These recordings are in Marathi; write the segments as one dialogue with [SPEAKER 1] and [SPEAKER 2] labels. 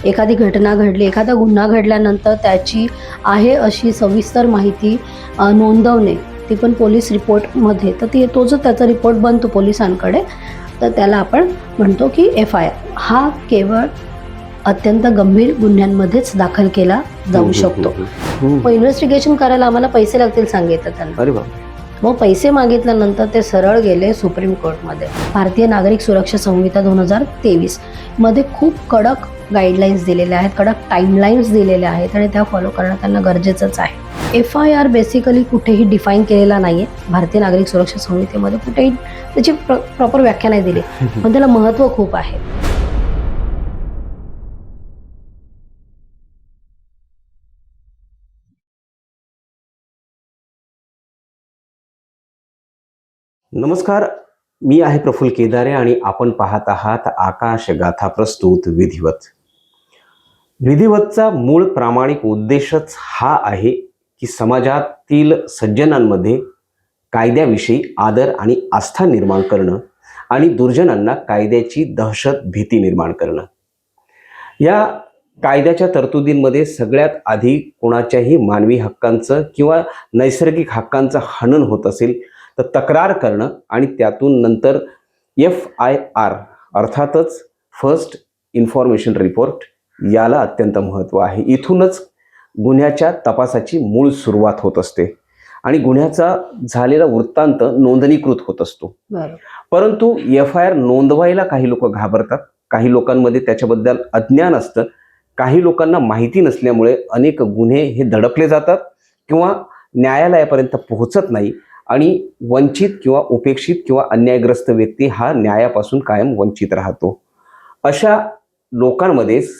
[SPEAKER 1] एखादी घटना घडली, एखादा गुन्हा घडल्यानंतर त्याची आहे अशी सविस्तर माहिती नोंदवणे, ती पण पोलीस रिपोर्टमध्ये. तर तो जो त्याचा रिपोर्ट बनतो पोलिसांकडे, तर त्याला आपण म्हणतो की FIR. हा केवळ अत्यंत गंभीर गुन्ह्यांमध्येच दाखल केला जाऊ शकतो. मग इन्व्हेस्टिगेशन करायला आम्हाला पैसे लागतील सांगितलं त्यांना.
[SPEAKER 2] अरे बाप.
[SPEAKER 1] मग पैसे मागितल्यानंतर ते सरळ गेले सुप्रीम कोर्टमध्ये. भारतीय नागरिक सुरक्षा संहिता 2023 मध्ये खूप कडक गाईडलाईन्स दिलेल्या आहेत, कडक टाईमलाईन्स दिलेल्या आहेत आणि त्या फॉलो करणं त्यांना गरजेचंच आहे. FIR बेसिकली कुठेही डिफाईन केलेला नाही आहे. भारतीय नागरिक सुरक्षा संहितेमध्ये कुठेही त्याची प्रॉपर व्याख्या नाही दिली, पण त्याला महत्त्व खूप आहे.
[SPEAKER 2] नमस्कार, मी आहे प्रफुल्ल केदारे आणि आपण पाहत आहात आकाश गाथा प्रस्तुत विधिवत. विधिवतचा मूळ प्रामाणिक उद्देशच हा आहे की समाजातील सज्जनांमध्ये कायद्याविषयी आदर आणि आस्था निर्माण करणं आणि दुर्जनांना कायद्याची दहशत भीती निर्माण करणं. या कायद्याच्या तरतुदींमध्ये सगळ्यात आधी कोणाच्याही मानवी हक्कांचं किंवा नैसर्गिक हक्कांचं हनन होत असेल तर तक्रार करणं आणि त्यातून नंतर FIR अर्थातच फर्स्ट इन्फॉर्मेशन रिपोर्ट याला अत्यंत महत्त्व आहे. इथूनच गुन्ह्याच्या तपासाची मूळ सुरुवात होत असते आणि गुन्ह्याचा झालेला वृत्तांत नोंदणीकृत होत असतो. परंतु FIR नोंदवायला काही लोक घाबरतात, काही लोकांमध्ये त्याच्याबद्दल अज्ञान असतं, काही लोकांना माहिती नसल्यामुळे अनेक गुन्हे हे दडपले जातात किंवा न्यायालयापर्यंत पोहोचत नाही आणि वंचित किंवा उपेक्षित किंवा अन्यायग्रस्त व्यक्ती हा न्यायापासून कायम वंचित राहतो. अशा लोकांमध्येच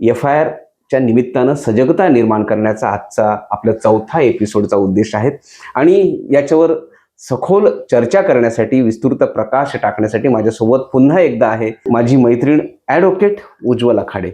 [SPEAKER 2] FIRच्या निमित्तानं सजगता निर्माण करण्याचा आजचा आपल्या चौथा एपिसोडचा उद्देश आहे. आणि याच्यावर सखोल चर्चा करण्यासाठी, विस्तृत प्रकाश टाकण्यासाठी माझ्यासोबत पुन्हा एकदा आहे माझी मैत्रीण ॲडव्होकेट उज्ज्वला खाडे.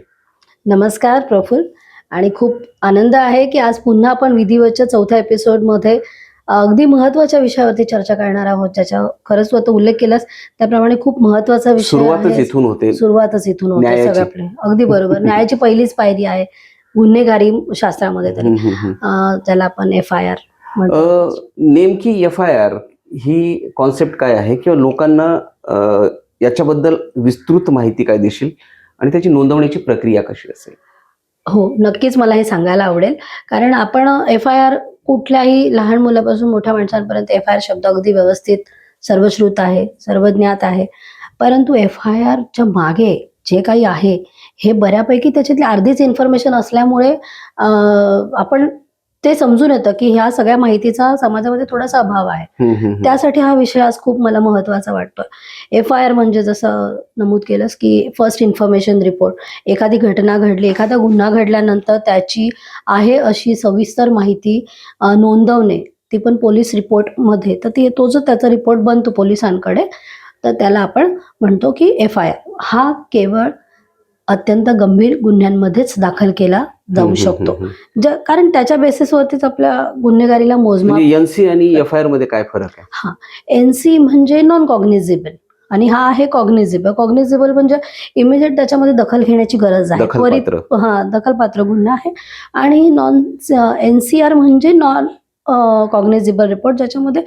[SPEAKER 1] नमस्कार प्रफुल्ल, आणि खूप आनंद आहे की आज पुन्हा आपण विधिवतच्या चौथ्या एपिसोडमध्ये अगदी महत्त्वाच्या विषयावरती चर्चा करणार आहोत, ज्याच्या खरंच तू आता उल्लेख केलास त्याप्रमाणे खूप महत्त्वाचा विषय आहे.
[SPEAKER 2] सुरुवातच इथून होते
[SPEAKER 1] सगळं आपले अगदी बरोबर. न्यायाची पहिलीच पायरी आहे गुन्हेगारी शास्त्रामध्ये, तरी त्याला आपण FIR म्हणतो.
[SPEAKER 2] नेमकी FIR ही कॉन्सेप्ट काय आहे किंवा लोकांना याच्याबद्दल विस्तृत माहिती काय देशील आणि त्याची नोंदवण्याची प्रक्रिया कशी असेल?
[SPEAKER 1] हो, नक्कीच मला हे सांगायला आवडेल, कारण आपण FIR कुठल्याही लहान मुलापासून मोठ्या माणसांपर्यंत FIR शब्द अगदी व्यवस्थित सर्वश्रुत आहे, सर्वज्ञात आहे. परंतु FIRच्या मागे जे काही आहे हे बऱ्यापैकी त्याच्यातली अर्धीच इन्फॉर्मेशन असल्यामुळे आपण ते समजून येतं की ह्या सगळ्या माहितीचा समाजामध्ये थोडासा अभाव आहे. त्यासाठी हा विषय आज खूप मला महत्त्वाचा वाटतोय. FIR म्हणजे जसं नमूद केलंस की फर्स्ट इन्फॉर्मेशन रिपोर्ट. एखादी घटना घडली, एखादा गुन्हा घडल्यानंतर त्याची आहे अशी सविस्तर माहिती नोंदवणे, ती पण पोलीस रिपोर्टमध्ये. तर तो जो त्याचा रिपोर्ट बनतो पोलिसांकडे, तर त्याला आपण म्हणतो की FIR. हा केवळ अत्यंत गंभीर गुन्ह्यांमध्येच दाखल केला जाऊ शकतो, कारण त्याच्या बेसिसवरतीच आपल्या गुन्हेगारीला मोजमाप.
[SPEAKER 2] NC आणि FIR मध्ये काय फरक आहे?
[SPEAKER 1] NC म्हणजे नॉन कॉग्निझेबल आणि हा आहे कॉग्निझेबल. कॉग्निझेबल म्हणजे इमिजिएट त्याच्यामध्ये दखल घेण्याची गरज आहे, दखलपात्र गुन्हा आहे. आणि NCR म्हणजे नॉन कॉग्निझेबल रिपोर्ट, ज्याच्यामध्ये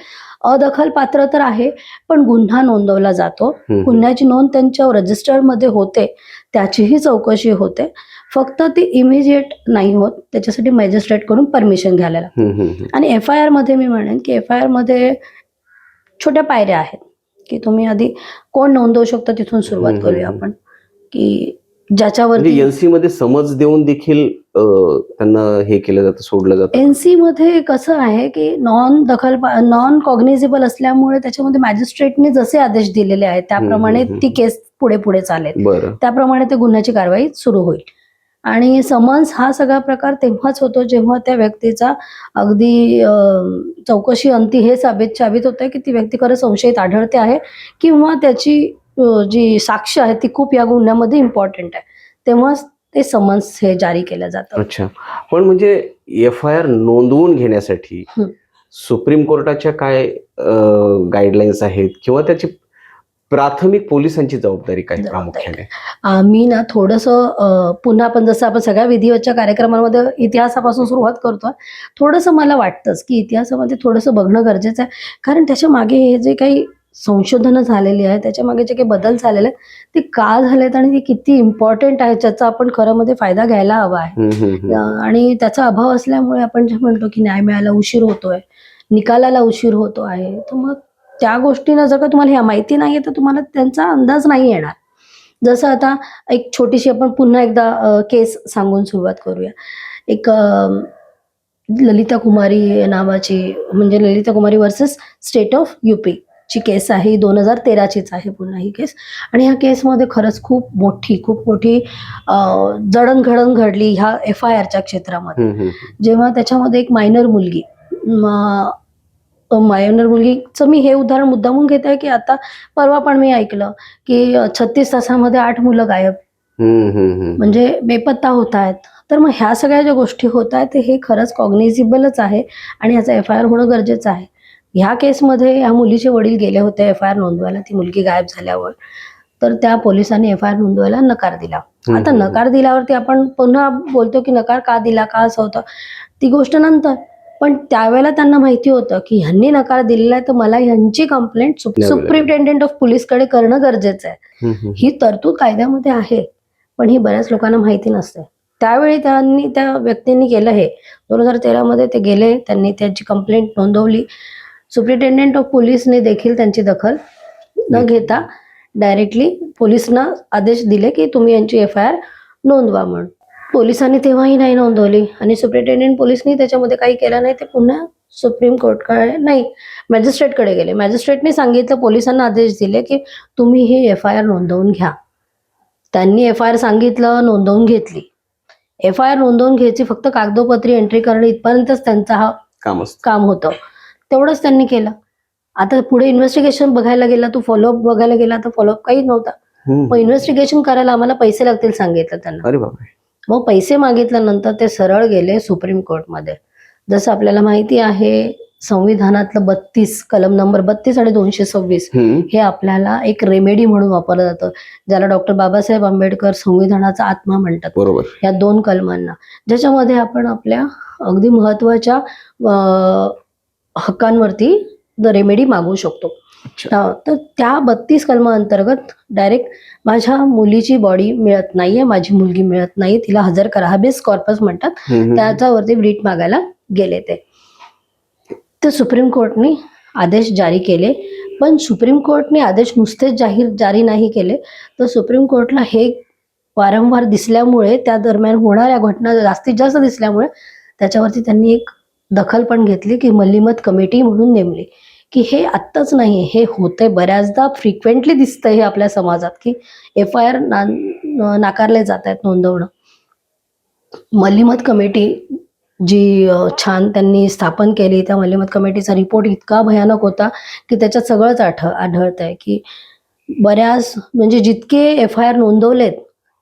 [SPEAKER 1] अदखलपात्र तर आहे पण गुन्हा नोंदवला जातो, गुन्ह्याची नोंद त्यांच्या रजिस्टरमध्ये होते, त्याचीही चौकशी होते, फक्त ती इमिजिएट नाही होत, त्याच्यासाठी मॅजिस्ट्रेट कडून परमिशन घ्यायला लागते. आणि FIR मध्ये मी म्हणेन की FIR मध्ये छोट्या पायऱ्या आहेत की तुम्ही आधी कोण नोंदवू शकतो तिथून सुरुवात करूया आपण, की ज्याच्यावरती
[SPEAKER 2] NC मध्ये समज देऊन देखील त्यांना हे केलं जातं, सोडलं जातं.
[SPEAKER 1] NC मध्ये कसं आहे की नॉन कॉग्निझेबल असल्यामुळे त्याच्यामध्ये मॅजिस्ट्रेटने जसे आदेश दिलेले आहेत त्याप्रमाणे ती केस पुढे पुढे चालेल, त्याप्रमाणे ते गुन्ह्याची कारवाई सुरू होईल. आणि समन्स हा सगळा प्रकार तेव्हाच होतो जेव्हा त्या व्यक्तीचा अगदी चौकशी अंती हे साबित होतं की ती व्यक्ती खरं संशयित आढळते आहे किंवा त्याची जी साक्ष आहे ती खूप या गुन्ह्यामध्ये इम्पॉर्टंट आहे, तेव्हाच ते समन्स हे जारी केलं जातं.
[SPEAKER 2] अच्छा, पण म्हणजे FIR नोंदवून घेण्यासाठी सुप्रीम कोर्टाच्या काय गाईडलाईन्स आहेत किंवा त्याची प्राथमिक पोलिसांची जबाबदारी काय
[SPEAKER 1] जबाबदारी.
[SPEAKER 2] प्रामुख्याने?
[SPEAKER 1] मी ना थोडंसं पुन्हा आपण जसं आपण सगळ्या विधिवतच्या कार्यक्रमांमध्ये इतिहासापासून सुरुवात करतोय, थोडंसं मला वाटतंच की इतिहासामध्ये थोडंसं बघणं गरजेचं आहे. कारण त्याच्या मागे हे जे काही संशोधनं झालेली आहेत, त्याच्या मागे जे काही बदल झालेले आहेत, ते का झालेत आणि ते किती इम्पॉर्टंट आहेत, ज्याचा आपण खरं मध्ये फायदा घ्यायला हवा आहे. आणि त्याचा अभाव असल्यामुळे आपण जे म्हणतो की न्याय मिळायला उशीर होतोय, निकालाला उशीर होतो आहे, तर मग त्या गोष्टींना जर का तुम्हाला ह्या माहिती नाहीये तर तुम्हाला त्यांचा अंदाज नाही येणार. जसं आता एक छोटीशी आपण पुन्हा एकदा केस सांगून सुरुवात करूया. एक ललिता कुमारी नावाची, म्हणजे ललिता कुमारी वर्सेस स्टेट ऑफ यूपी ची केस आहे. ही 2013चीच आहे पुन्हा ही केस. आणि ह्या केसमध्ये खरंच खूप मोठी जडणघडण घडली ह्या FIRच्या क्षेत्रामध्ये. जेव्हा त्याच्यामध्ये एक मायनर मुलगीचं मी हे उदाहरण मुद्दामून घेत आहे की आता परवा पण मी ऐकलं की 36 तासामध्ये 8 मुलं गायब, म्हणजे बेपत्ता होत आहेत. तर मग ह्या सगळ्या ज्या गोष्टी होत आहेत हे खरंच कॉग्निझिबलच आहे आणि ह्याचा FIR होणं गरजेचं आहे. ह्या केसमध्ये ह्या मुलीचे वडील गेले होते FIR नोंदवायला, ती मुलगी गायब झाल्यावर. तर त्या पोलिसांनी FIR नोंदवायला नकार दिला. आता नकार दिल्यावरती आपण पुन्हा बोलतो की नकार का दिला, का असं होतं, ती गोष्ट नंतर. पण त्यावेळेला त्यांना माहिती होतं की ह्यांनी नकार दिलेला आहे तर मला ह्यांची कंप्लेंट सुप्रिंटेंडेंट ऑफ पोलीसकडे करणं गरजेचं आहे. ही तरतूद कायद्यामध्ये आहे, पण ही बऱ्याच लोकांना माहिती नसते. त्यावेळी त्या व्यक्तींनी केलं हे. 2013मध्ये ते गेले, त्यांनी त्यांची कंप्लेंट नोंदवली. सुप्रिंटेंडेंट ऑफ पोलीसने देखील त्यांची दखल न घेता डायरेक्टली पोलिसांना आदेश दिले की तुम्ही यांची FIR नोंदवा म्हणून. पोलिसांनी तेव्हाही नाही नोंदवली आणि सुप्रिंटेंडेंट पोलिसनी त्याच्यामध्ये काही केलं नाही. ते पुन्हा सुप्रीम कोर्टकडे नाही, मॅजिस्ट्रेटकडे गेले. मॅजिस्ट्रेटने सांगितलं, पोलिसांना आदेश दिले की तुम्ही ही FIR नोंदवून घ्या. त्यांनी FIR सांगितलं, नोंदवून घेतली. FIR नोंदवून घ्यायची, फक्त कागदोपत्री एंट्री करणं इथपर्यंतच त्यांचा हा काम होतं. तेवढंच त्यांनी केलं. आता पुढे इन्व्हेस्टिगेशन बघायला गेला, तो फॉलोअप बघायला गेला तर फॉलोअप काही नव्हता. मग इन्व्हेस्टिगेशन करायला आम्हाला पैसे लागतील सांगितलं त्यांना.
[SPEAKER 2] अरे बापरे.
[SPEAKER 1] मग पैसे मागितल्यानंतर ते सरळ गेले सुप्रीम कोर्टमध्ये. जसं आपल्याला माहिती आहे, संविधानातलं 32 कलम नंबर 32 आणि 226 हे आपल्याला एक रेमेडी म्हणून वापरलं जातं, ज्याला डॉक्टर बाबासाहेब आंबेडकर संविधानाचा आत्मा म्हणतात.
[SPEAKER 2] बरोबर.
[SPEAKER 1] या 2 कलमांना, ज्याच्यामध्ये आपण आपल्या अगदी महत्वाच्या हक्कांवरती रेमेडी मागू शकतो. तर त्या 32 कलमाअंतर्गत डायरेक्ट माझ्या मुलीची बॉडी मिळत नाहीये, माझी मुलगी मिळत नाही, तिला हजर करा, हाबेस कॉर्पस म्हणतात, त्याच्यावरती रिट मागायला गेले. ते सुप्रीम कोर्टने आदेश जारी केले. पण सुप्रीम कोर्टने आदेश नुसतेच जारी नाही केले, तर सुप्रीम कोर्टला हे वारंवार दिसल्यामुळे, त्या दरम्यान होणाऱ्या घटना जास्तीत जास्त दिसल्यामुळे त्याच्यावरती त्यांनी एक दखल पण घेतली की मल्लीमत कमिटी म्हणून नेमली. की हे आत्ताच नाही, हे होतंय, बऱ्याचदा फ्रिक्वेंटली दिसतंय हे आपल्या समाजात की FIR नाकारले जात आहेत नोंदवणं. मल्लीमत कमिटी जी छान त्यांनी स्थापन केली, त्या मल्लीमत कमिटीचा रिपोर्ट इतका भयानक होता की त्याच्यात सगळंच आढळतंय की बऱ्याच, म्हणजे जितके FIR नोंदवलेत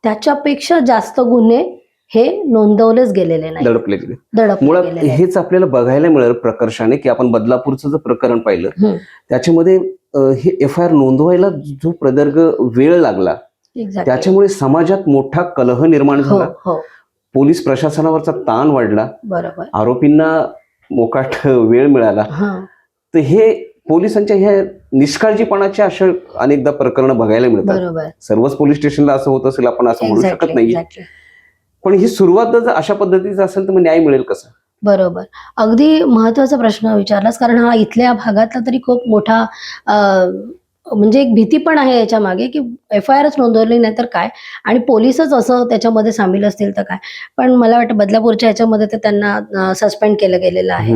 [SPEAKER 1] त्याच्यापेक्षा जास्त गुन्हे हे नोंदवलेच गेलेले नाही,
[SPEAKER 2] दडपले गेले. मुळात हेच आपल्याला बघायला मिळेल प्रकर्षाने की आपण बदलापूरचं जर प्रकरण पाहिलं, त्याच्यामध्ये हे FIR नोंदवायला जो प्रदीर्घ वेळ लागला, त्याच्यामुळे समाजात मोठा कलह निर्माण झाला. पोलीस प्रशासनावरचा ताण वाढला,
[SPEAKER 1] बरोबर,
[SPEAKER 2] आरोपींना मोकाट वेळ मिळाला. तर हे पोलिसांच्या ह्या निष्काळजीपणाच्या अशा अनेकदा प्रकरणं बघायला मिळतात. सर्वच पोलीस स्टेशनला असं होत असेल आपण असं म्हणू शकत नाही, पण ही सुरुवात जर अशा पद्धतीचं असेल तर मग न्याय मिळेल कसा?
[SPEAKER 1] बरोबर, अगदी महत्वाचा प्रश्न विचारलास. कारण हा इथल्या भागातला तरी खूप मोठा म्हणजे एक भीती पण आहे याच्या मागे की FIRच नोंदवली नाही तर काय, आणि पोलीसच असं त्याच्यामध्ये सामील असतील तर काय. पण मला वाटतं बदलापूरच्या ह्याच्यामध्ये तर त्यांना सस्पेंड केलं गेलेलं आहे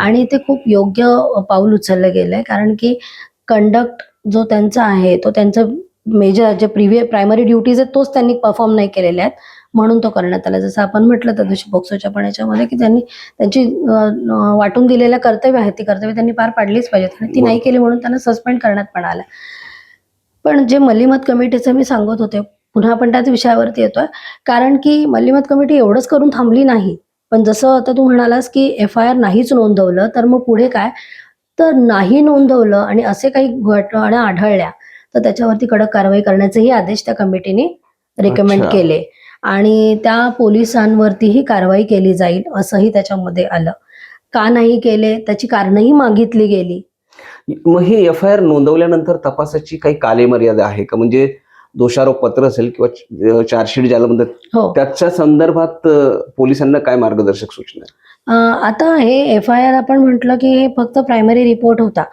[SPEAKER 1] आणि ते खूप योग्य पाऊल उचललं गेलंय. कारण की कंडक्ट जो त्यांचा आहे, तो त्यांचं मेजर जे प्रायमरी ड्युटीज आहेत तोच त्यांनी परफॉर्म नाही केलेले आहेत, म्हणून तो करण्यात आला. जसं आपण म्हटलं त्या दिवशी पोक्सोच्या पण याच्यामध्ये की त्यांनी त्यांची वाटून दिलेल्या कर्तव्य आहेत, ती कर्तव्य त्यांनी पार पाडलीच पाहिजेत आणि ती नाही केली म्हणून त्यांना सस्पेंड करण्यात पण आलं. पण जे मल्लीमत कमिटीचं मी सांगत होते, पुन्हा आपण त्याच विषयावरती येतोय. कारण की मल्लीमत कमिटी एवढंच करून थांबली नाही, पण जसं आता तू म्हणालास की FIR नाहीच नोंदवलं तर मग पुढे काय, तर नाही नोंदवलं आणि असे काही घटना आढळल्या तर त्याच्यावरती कडक कारवाई करण्याचेही आदेश त्या कमिटीने रेकमेंड
[SPEAKER 2] अच्छा.
[SPEAKER 1] केले आणि त्या पोलिसांवरतीही कारवाई केली जाईल असंही त्याच्यामध्ये आलं. का नाही केले त्याची कारणंही मागितली गेली.
[SPEAKER 2] मग ही एफ-आय-आर नोंदवल्यानंतर तपासाची काही कालमर्यादा आहे का? म्हणजे दोषारोप पत्र असेल किंवा चार्जशीट ज्याला म्हणतात,
[SPEAKER 1] हो.
[SPEAKER 2] त्याच्या संदर्भात पोलिसांना काय मार्गदर्शक सूचना आहे?
[SPEAKER 1] आता हे एफ-आय-आर आपण म्हटलं की हे फक्त प्रायमरी रिपोर्ट होता.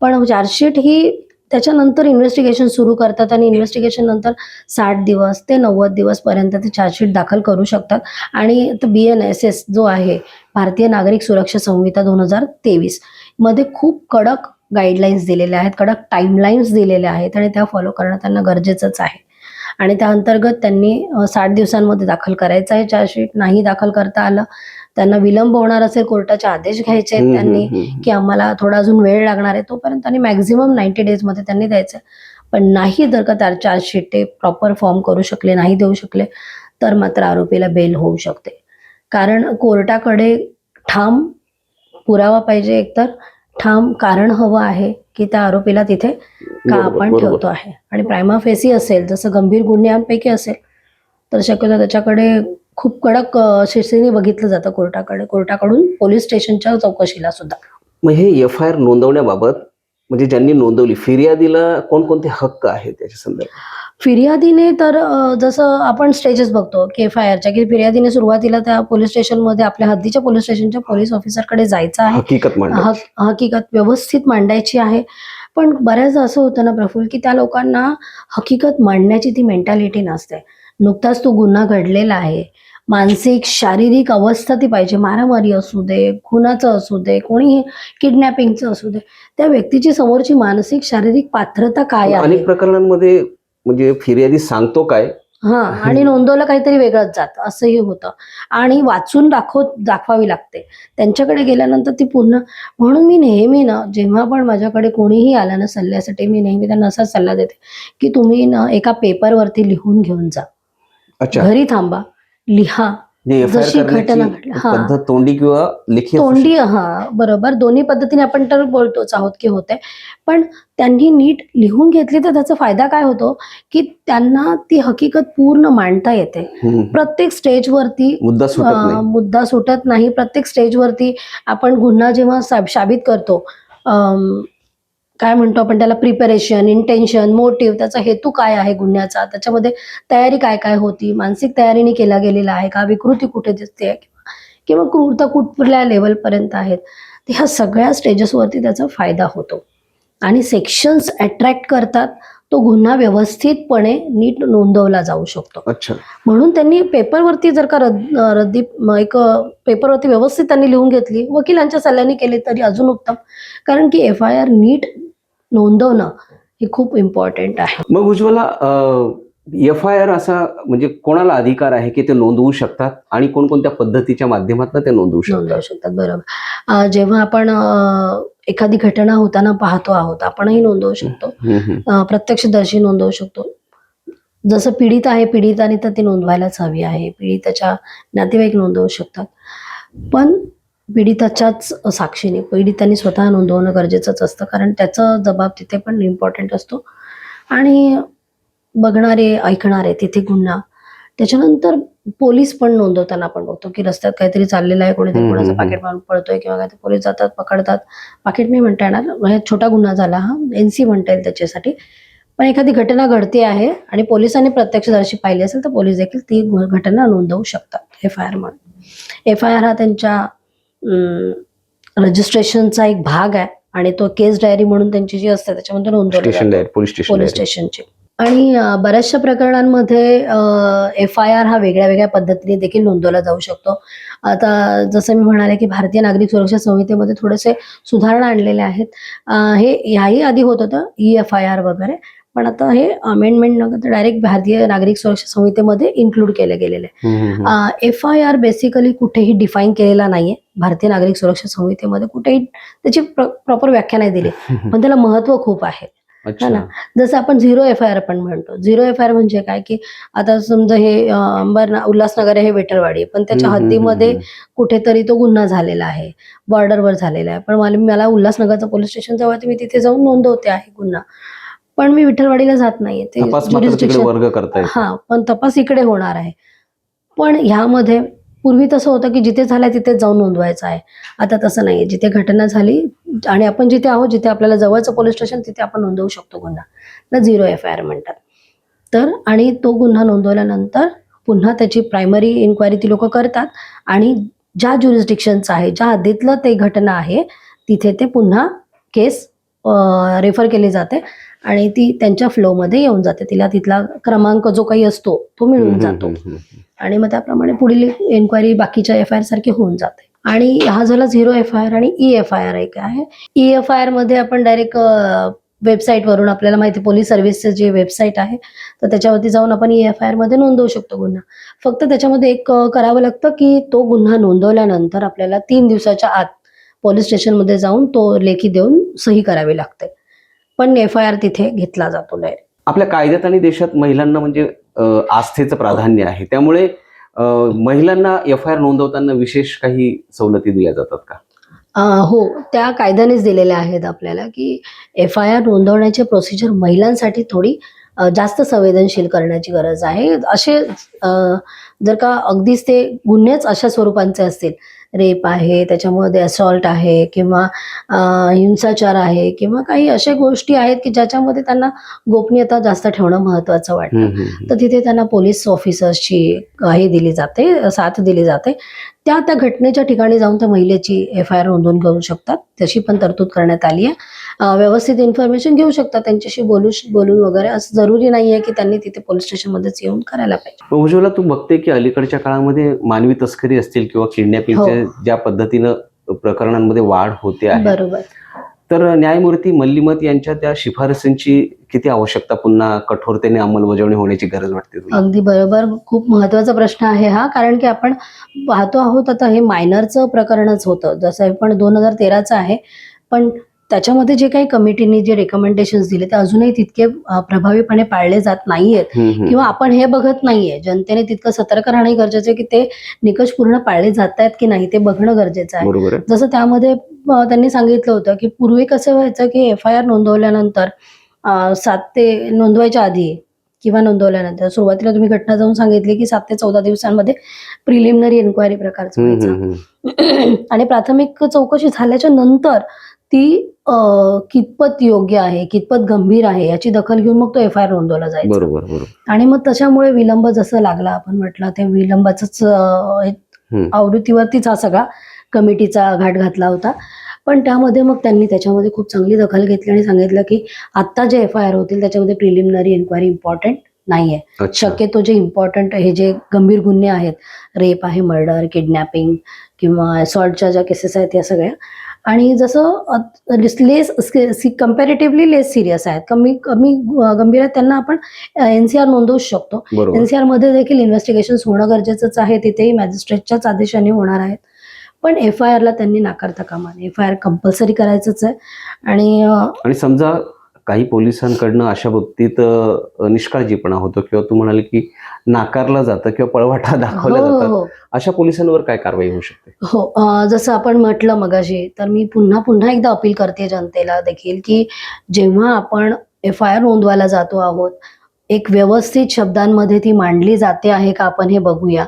[SPEAKER 1] पण चार्जशीट ही त्याच्यानंतर इन्व्हेस्टिगेशन सुरू करतात आणि इन्व्हेस्टिगेशन नंतर 60 दिवस ते 90 दिवस पर्यंत ते चार्जशीट दाखल करू शकतात आणि BNSS जो आहे, भारतीय नागरिक सुरक्षा संहिता 2023 मध्ये खूप कडक गाईडलाईन्स दिलेल्या आहेत, कडक टाईमलाईन्स दिलेल्या आहेत आणि त्या फॉलो करणं त्यांना गरजेचंच आहे. आणि त्या अंतर्गत त्यांनी 60 दिवसांमध्ये दाखल करायचं आहे चार्जशीट. नाही दाखल करता आलं, त्यांना विलंब होणार असेल, कोर्टाचे आदेश घ्यायचे आहेत त्यांनी की आम्हाला थोडा अजून वेळ लागणार आहे, तोपर्यंत त्यांनी मॅक्झिमम 90 डेजमध्ये त्यांनी द्यायचं. पण नाही जर का त्या चार्जशीट ते प्रॉपर फॉर्म करू शकले, नाही देऊ शकले, तर मात्र आरोपीला बेल होऊ शकते. कारण कोर्टाकडे ठाम पुरावा पाहिजे, एकतर ठाम कारण हवं आहे की त्या आरोपीला तिथे का
[SPEAKER 2] बरोबर,
[SPEAKER 1] आपण
[SPEAKER 2] बरोबर.
[SPEAKER 1] ठेवतो आहे. आणि प्रायमा फेसी असेल, जसं गंभीर गुन्ह्यांपैकी असेल, तर शक्यतो त्याच्याकडे खूप कडक शिस्तीने बघितलं जातं कोर्टाकडून पोलीस स्टेशनच्या चौकशीला सुद्धा.
[SPEAKER 2] मग हे एफ-आय-आर नोंदवण्याबाबत म्हणजे ज्यांनी नोंदवली, फिर्यादीला कोणकोणते हक्क आहेत त्याच्या संदर्भात?
[SPEAKER 1] फिर्यादीने तर जसं आपण स्टेजेस बघतो की एफ-आय-आरच्या, की फिर्यादीने सुरुवातीला त्या पोलीस स्टेशनमध्ये आपल्या हद्दीच्या पोलीस स्टेशनच्या पोलीस ऑफिसरकडे जायचं आहे.
[SPEAKER 2] हकीकत मांडायची.
[SPEAKER 1] हकीकत व्यवस्थित मांडायची आहे. पण बऱ्याचदा असं होतं ना प्रफुल्ल, की त्या लोकांना हकीकत मांडण्याची ती मेंटॅलिटी नसते. नुकताच तो गुन्हा घडलेला आहे. मानसिक, शारीरिक अवस्था ती पाहिजे. मारामारी असू दे, खुनाचं असू दे, कोणीही किडनॅपिंगचं असू दे. त्या व्यक्तीची समोरची मानसिक, शारीरिक पात्रता काय आहे?
[SPEAKER 2] अनेक प्रकरणांमध्ये म्हणजे फिर्यादी सांगतो काय,
[SPEAKER 1] आणि नोंदवलं काहीतरी वेगळंच जातं, असंही होतं. आणि वाचून दाखवावी लागते. त्यांच्याकडे गेल्यानंतर ती पूर्ण. म्हणून मी नेहमी ना, जेव्हा पण माझ्याकडे कोणीही आलं ना सल्ल्यासाठी, मी नेहमी त्यांना असाच सल्ला देते की तुम्ही ना एका पेपरवरती लिहून घेऊन जा.
[SPEAKER 2] अच्छा,
[SPEAKER 1] घरी थांबा, लिहा.
[SPEAKER 2] जे एफ-आय-आर
[SPEAKER 1] जशी घटना घडली
[SPEAKER 2] करण्याची पद्धत तोंडी किंवा लेखी असू
[SPEAKER 1] तोंडी बरोबर. दोन्ही पद्धतीने आपण तर बोलतोच आहोत की होते. पण त्यांनी नीट लिहून घेतली तर त्याचा फायदा काय होतो, की त्यांना ती हकीकत पूर्ण मांडता येते.
[SPEAKER 2] शकते.
[SPEAKER 1] प्रत्येक स्टेजवरती
[SPEAKER 2] मुद्दा सुटत नाही.
[SPEAKER 1] मुद्दा सुटत नाही. प्रत्येक स्टेजवरती आपण गुन्हा जेव्हा साबित करतो, काय म्हणतो आपण त्याला, प्रिपरेशन, इंटेन्शन, मोटिव्ह, त्याचा हेतू काय आहे गुन्ह्याचा, त्याच्यामध्ये तयारी काय काय होती, मानसिक तयारीने केला गेलेला आहे का, विकृती कुठे दिसते किंवा क्रूरता कुठल्या लेवलपर्यंत आहेत. तर ह्या सगळ्या स्टेजेसवरती त्याचा फायदा होतो आणि सेक्शन्स अट्रॅक्ट करतात. तो गुन्हा व्यवस्थितपणे नीट नोंदवला जाऊ शकतो.
[SPEAKER 2] अच्छा,
[SPEAKER 1] म्हणून त्यांनी पेपरवरती जर का एक पेपरवरती व्यवस्थित त्यांनी लिहून घेतली, वकिलांच्या सल्ल्याने केली तरी अजून उत्तम. कारण की एफ-आय-आर नीट नोंदवणं हे खूप इम्पॉर्टंट आहे.
[SPEAKER 2] मग उज्ज्वला, एफ-आय-आर असा म्हणजे कोणाला अधिकार आहे की ते नोंदवू शकतात आणि कोणकोणत्या पद्धतीच्या माध्यमातून ते नोंदवू
[SPEAKER 1] नोंदवू
[SPEAKER 2] शकतात?
[SPEAKER 1] शकतात, बरोबर. जेव्हा आपण एखादी घटना होताना पाहतो आहोत, आपणही नोंदवू शकतो. प्रत्यक्षदर्शी नोंदवू शकतो. जसं पीडित आहे, पीडिताने तर ती नोंदवायलाच हवी आहे. पीडिताच्या नातेवाईक नोंदवू शकतात. पण पीडिताच्याच साक्षीने पीडितांनी स्वतः नोंदवणं गरजेचंच असतं, कारण त्याचा जबाब तिथे पण इम्पॉर्टंट असतो. आणि बघणारे, ऐकणारे तिथे गुन्हा. त्याच्यानंतर पोलीस पण नोंदवताना आपण बघतो की रस्त्यात काहीतरी चाललेलं आहे, कोणीतरी कोणाचं पाकीट मारून पळतोय किंवा काहीतरी, पोलीस जातात, पकडतात. पाकीट नाही म्हणता येणार, म्हणजे छोटा गुन्हा झाला हा, NC म्हणता येईल त्याच्यासाठी. पण एखादी घटना घडते आहे आणि पोलिसांनी प्रत्यक्षदर्शी पाहिली असेल तर पोलीस देखील ती घटना नोंदवू शकतात एफ-आय-आर म्हणून. एफ-आय-आर हा त्यांच्या रजिस्ट्रेशनचा एक भाग आहे आणि तो केस डायरी म्हणून त्यांची जी असते त्याच्यामध्ये नोंदवला
[SPEAKER 2] स्टेशन
[SPEAKER 1] जातो,
[SPEAKER 2] direct, police station
[SPEAKER 1] police
[SPEAKER 2] direct.
[SPEAKER 1] स्टेशनची. आणि बऱ्याचशा प्रकरणांमध्ये एफ-आय-आर हा वेगळ्या वेगळ्या पद्धतीने देखील नोंदवला जाऊ शकतो. आता जसं मी म्हणाले की भारतीय नागरिक सुरक्षा संहितेमध्ये थोडेसे सुधारणा आणलेल्या आहेत. हे ह्याही आधी होत होतं, EFIR वगैरे. पण आता हे अमेंडमेंट न करता डायरेक्ट भारतीय नागरिक सुरक्षा संहितेमध्ये इन्क्लूड केले गेलेले आहे. एफ-आय-आर बेसिकली कुठेही डिफाईन केलेला नाहीये. भारतीय नागरिक सुरक्षा संहितेमध्ये कुठेही त्याची प्रॉपर व्याख्या नाही दिली, पण त्याला महत्व खूप आहे.
[SPEAKER 2] अच्छा,
[SPEAKER 1] ना, जसं आपण 0 एफ-आय-आर पण म्हणतो. 0 एफ-आय-आर म्हणजे काय, की आता समजा हे उल्हासनगर हे वेटरवाडी, पण त्याच्या हद्दीमध्ये कुठेतरी तो गुन्हा झालेला आहे, बॉर्डरवर झालेला आहे. पण मला उल्हासनगरचं पोलीस स्टेशन जवळ, मी तिथे जाऊन नोंदवते आहे गुन्हा. पण मी विठ्ठलवाडीला जात नाहीये, ते
[SPEAKER 2] तपास मात्र तिकडे
[SPEAKER 1] jurisdiction
[SPEAKER 2] वर्ग करता येतो.
[SPEAKER 1] हा, पण तपास इकडे होणार आहे. पण ह्यामध्ये पूर्वी तसं होतं की जिथे झालाय तिथे जाऊन नोंदवायचं आहे. आता तसं नाहीये. जिथे घटना झाली आणि आपण जिथे आहोत, जिथे आपल्याला जवळचं पोलीस स्टेशन, तिथे आपण नोंदवू शकतो गुन्हा. तर 0 FIR म्हणतात. तर आणि तो गुन्हा नोंदवल्यानंतर पुन्हा त्याची प्रायमरी इन्क्वायरी ती लोक करतात आणि ज्या ज्युरिस्डिक्शनचं आहे, ज्या हद्दीतलं ते घटना आहे, तिथे ते पुन्हा केस रेफर केली जाते आणि ती त्यांच्या फ्लोमध्ये येऊन जाते. तिला तिथला क्रमांक जो काही असतो तो मिळून जातो आणि मग त्याप्रमाणे पुढील इन्क्वायरी बाकीच्या FIR सारखी होऊन जाते. आणि हा झाला 0 FIR आणि EFIR एक आहे. EFIR मध्ये आपण डायरेक्ट वेबसाईटवरून, आपल्याला माहिती पोलीस सर्व्हिसचं जे वेबसाईट आहे, तर त्याच्यावरती जाऊन आपण EFIR मध्ये नोंदवू शकतो गुन्हा. फक्त त्याच्यामध्ये एक करावं लागतं की तो गुन्हा नोंदवल्यानंतर आपल्याला 3 दिवसाच्या आत पोलीस स्टेशनमध्ये जाऊन तो लेखी देऊन सही करावी लागते. पण FIR तिथे घेतला जातो डायरेक्ट.
[SPEAKER 2] आपल्या कायद्यात आणि देशात महिलांना म्हणजे आस्थेचं प्राधान्य आहे, त्यामुळे महिलांना FIR नोंदवताना विशेष काही सवलती दिल्या जातात का?
[SPEAKER 1] हो, त्या कायद्यानेच दिलेल्या आहेत आपल्याला की FIR नोंदवण्याची प्रोसिजर महिलांसाठी थोडी जास्त संवेदनशील करण्याची गरज आहे. असे जर का अगदीच ते गुन्हेच अशा स्वरूपांचे असतील, रेप आहे, त्याच्यामध्ये असॉल्ट आहे किंवा हिंसाचार आहे किंवा काही अशा गोष्टी आहेत की ज्याच्यामध्ये त्यांना गोपनीयता जास्त ठेवणं महत्त्वाचं वाटतं, तर तिथे त्यांना पोलीस ऑफिसर्सची हे दिली जाते, साथ दिली जाते. त्या घटनेच्या ठिकाणी जाऊन त्या महिलेची FIR नोंदवून घेऊ शकतात. तशी पण तरतूद करण्यात आली आहे. व्यवस्थित इन्फॉर्मेशन घेऊ शकतात, त्यांच्याशी बोलून वगैरे. असं जरुरी नाहीये की त्यांनी तिथे पोलीस स्टेशनमध्येच येऊन करायला पाहिजे.
[SPEAKER 2] उज्ज्वला, तू बघते की अलीकडच्या काळामध्ये मानवी तस्करी असतील किंवा किडनॅपिंगच्या ज्या पद्धतीनं प्रकरणांमध्ये वाढ होते आहे,
[SPEAKER 1] बरोबर.
[SPEAKER 2] तर न्यायमूर्ती मल्लिमत यांच्या त्या शिफारसींची किती आवश्यकता, पुन्हा कठोरतेने अंमलबजावणी होण्याची गरज वाटते तुला?
[SPEAKER 1] अगदी बरोबर. खूप महत्वाचा प्रश्न आहे हा. कारण की आपण पाहतो आहोत आता हे मायनरचं प्रकरणच होतं, जसं पण 2013चं आहे, पण त्याच्यामध्ये जे काही कमिटीने जे रेकमेंडेशन्स दिले ते अजूनही तितके प्रभावीपणे पाळले जात नाहीयेत किंवा आपण हे बघत नाहीये. जनतेने तितकं सतर्क राहणे गरजेचं आहे की ते निकष पूर्ण पाळले जात आहेत की नाही ते बघणं गरजेचं आहे.
[SPEAKER 2] बरोबर आहे.
[SPEAKER 1] जसं त्यामध्ये त्यांनी सांगितलं होतं की पूर्वी कसं व्हायचं की FIR नोंदवल्यानंतर 7 ते नोंदवायच्या आधी किंवा नोंदवल्यानंतर सुरुवातीला तुम्ही घटना जाऊन सांगितली की 7 ते 14 दिवसांमध्ये प्रिलिमिनरी इन्क्वायरी प्रकारचं व्हायचं आणि प्राथमिक चौकशी झाल्याच्या नंतर ती कितपत योग्य आहे, कितपत गंभीर आहे याची दखल घेऊन मग तो FIR नोंदवला जायचा.
[SPEAKER 2] बरोबर बरोबर.
[SPEAKER 1] आणि मग त्याच्यामुळे विलंब जसं लागला, आपण म्हटलं ते विलंबाचंच आवृत्तीवरतीच हा सगळा कमिटीचा घाट घातला होता. पण त्यामध्ये मग त्यांनी त्याच्यामध्ये खूप चांगली दखल घेतली आणि सांगितलं की आता जे FIR होतील त्याच्यामध्ये प्रिलिमिनरी इन्क्वायरी इम्पॉर्टंट नाहीये. शक्यतो जे इम्पॉर्टंट हे जे गंभीर गुन्हे आहेत, रेप आहे, मर्डर, किडनॅपिंग किंवा असॉल्टच्या ज्या केसेस आहेत या सगळ्या, आणि जसं लेस कम्पॅरेटिव्हली लेस सिरियस आहेत, कमी गंभीर आहेत, त्यांना आपण NCR नोंदवू शकतो. NCR मध्ये देखील इन्व्हेस्टिगेशन होणं गरजेचंच आहे. तिथेही मॅजिस्ट्रेटच्याच आदेशाने होणार आहेत. पण FIR ला त्यांनी नाकारता कामा नये. FIR कंपल्सरी करायचंच आहे. आणि
[SPEAKER 2] समजा काही पोलिसांकडनं अशा बाबतीत निष्काळजीपणा होतो किंवा तू म्हणाले की नाकारलं जातं किंवा पळवाटा दाखवला जातात, अशा पोलिसांवर काय कारवाई होऊ शकते?
[SPEAKER 1] हो, जसं आपण म्हटलं मगाशी, तर मी पुन्हा एकदा अपील करते जनतेला देखील की जेव्हा आपण FIR नोंदवायला जातो आहोत, एक व्यवस्थित शब्दांमध्ये ती मांडली जाते आहे का आपण हे बघूया.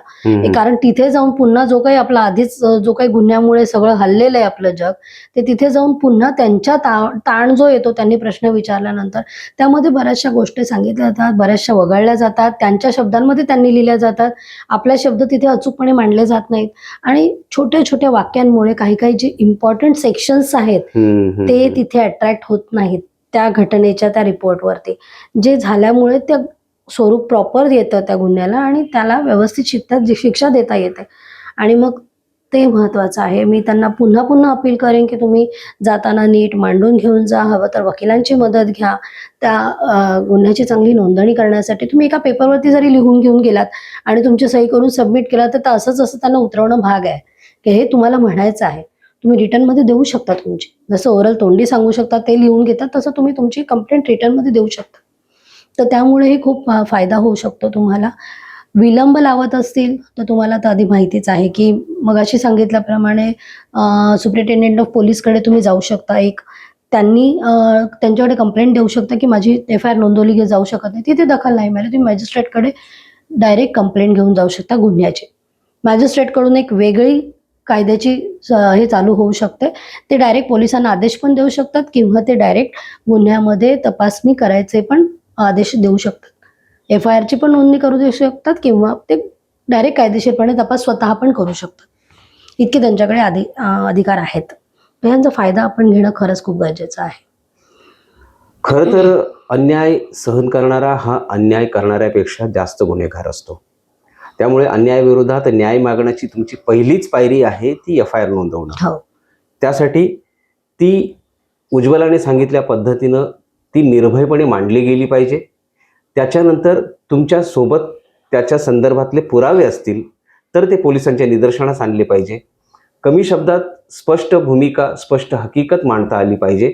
[SPEAKER 1] कारण तिथे जाऊन पुन्हा जो काही आपला आधीच जो काही गुन्ह्यामुळे सगळं हल्लेलं आहे आपलं जग, ते तिथे जाऊन पुन्हा त्यांच्या ताण जो येतो त्यांनी प्रश्न विचारल्यानंतर त्यामध्ये बऱ्याचशा गोष्टी सांगितल्या जातात, बऱ्याचशा वगळल्या जातात, त्यांच्या शब्दांमध्ये त्यांनी लिहिल्या जातात, आपले शब्द तिथे अचूकपणे मांडले जात नाहीत आणि छोट्या छोट्या वाक्यांमुळे काही जे इम्पॉर्टंट सेक्शन्स आहेत ते तिथे अट्रॅक्ट होत नाहीत त्या घटनेच्या त्या रिपोर्टवरती, जे झाल्यामुळे ते स्वरूप प्रॉपर येतं त्या गुन्ह्याला आणि त्याला व्यवस्थित शिक्षा देता येते. आणि मग ते महत्वाचं आहे. मी त्यांना पुन्हा अपील करेन की तुम्ही जाताना नीट मांडून घेऊन जा, हवं तर वकिलांची मदत घ्या. त्या गुन्ह्याची चांगली नोंदणी करण्यासाठी तुम्ही एका पेपरवरती जरी लिहून घेऊन गेलात आणि तुमची सही करून सबमिट केला, तर असं त्यांना उतरवणं भाग आहे की हे तुम्हाला म्हणायचं आहे. तुम्ही रिटर्नमध्ये देऊ शकता तुमची, जसं ओरल तोंडी सांगू शकता ते लिहून घेतात, तसं तुम्ही तुमची कंप्लेंट रिटर्नमध्ये देऊ शकता. तर त्यामुळेही खूप फायदा होऊ शकतो तुम्हाला. विलंब लावत असतील तर तुम्हाला तर आधी माहितीच आहे की मगाशी सांगितल्याप्रमाणे सुप्रिंटेंडेंट ऑफ पोलीसकडे तुम्ही जाऊ शकता. एक त्यांनी त्यांच्याकडे कंप्लेंट देऊ शकता की माझी FIR नोंदवली जाऊ शकत नाही. तिथे दखल नाही मिळाली, तुम्ही मॅजिस्ट्रेटकडे डायरेक्ट कंप्लेंट घेऊन जाऊ शकता गुन्ह्याची. मॅजिस्ट्रेटकडून एक वेगळी कायद्याची हे चालू होऊ शकते. ते डायरेक्ट पोलिसांना आदेश पण देऊ शकतात किंवा ते डायरेक्ट गुन्ह्यामध्ये तपासणी करायचे पण आदेश देऊ शकतात. FIR ची पण नोंदणी करू देऊ शकतात किंवा ते डायरेक्ट कायदेशीरपणे तपास स्वतः पण करू शकतात. इतके त्यांच्याकडे अधिकार आहेत. तर यांचा फायदा आपण घेणं खरंच खूप गरजेचं आहे.
[SPEAKER 2] खरं तर अन्याय सहन करणारा हा अन्याय करणाऱ्यापेक्षा जास्त गुन्हेगार असतो. त्यामुळे अन्यायाविरोधात न्याय मागण्याची तुमची पहिलीच पायरी आहे ती FIR नोंदवणं.
[SPEAKER 1] हो.
[SPEAKER 2] त्यासाठी ती उज्ज्वलाने सांगितल्या पद्धतीनं ती निर्भयपणे मांडली गेली पाहिजे. त्याच्यानंतर तुमच्या सोबत त्याच्या संदर्भातले पुरावे असतील तर ते पोलिसांच्या निदर्शनास आणले पाहिजे. कमी शब्दात स्पष्ट भूमिका, स्पष्ट हकीकत मांडता आली पाहिजे.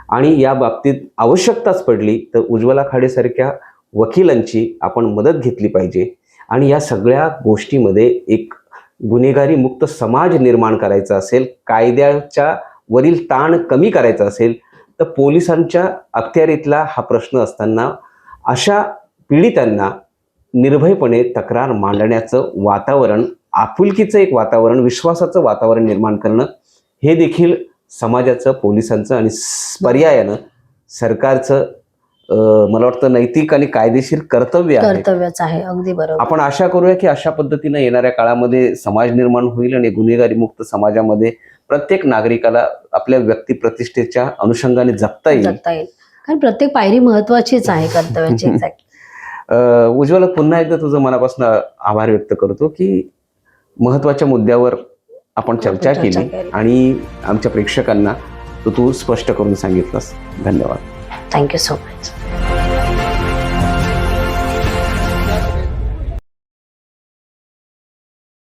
[SPEAKER 2] आणि या बाबतीत आवश्यकताच पडली तर उज्ज्वला खाडेसारख्या वकिलांची आपण मदत घेतली पाहिजे. आणि या सगळ्या गोष्टीमध्ये एक गुन्हेगारी मुक्त समाज निर्माण करायचा असेल, कायद्याच्या वरील ताण कमी करायचा असेल तर पोलिसांच्या अखत्यारीतला हा प्रश्न असताना अशा पीडितांना निर्भयपणे तक्रार मांडण्याचं वातावरण, आपुलकीचं एक वातावरण, विश्वासाचं वातावरण निर्माण करणं हे देखील समाजाचं, पोलिसांचं आणि पर्यायानं सरकारचं मला वाटतं नैतिक आणि कायदेशीर
[SPEAKER 1] कर्तव्यच आहे. अगदी बरोबर.
[SPEAKER 2] आपण आशा करूया की अशा पद्धतीनं येणाऱ्या काळामध्ये समाज निर्माण होईल आणि गुन्हेगारी मुक्त समाजामध्ये प्रत्येक नागरिकाला आपल्या व्यक्ती प्रतिष्ठेच्या अनुषंगाने जगता येईल.
[SPEAKER 1] कारण प्रत्येक पायरी महत्वाचीच आहे कर्तव्याची. एक्झॅक्टली.
[SPEAKER 2] उज्ज्वला, पुन्हा एकदा तुझं मनापासून आभार व्यक्त करतो की महत्वाच्या मुद्द्यावर आपण चर्चा केली आणि आमच्या प्रेक्षकांना तू स्पष्ट करून सांगितलंस. धन्यवाद.
[SPEAKER 1] Thank you so much.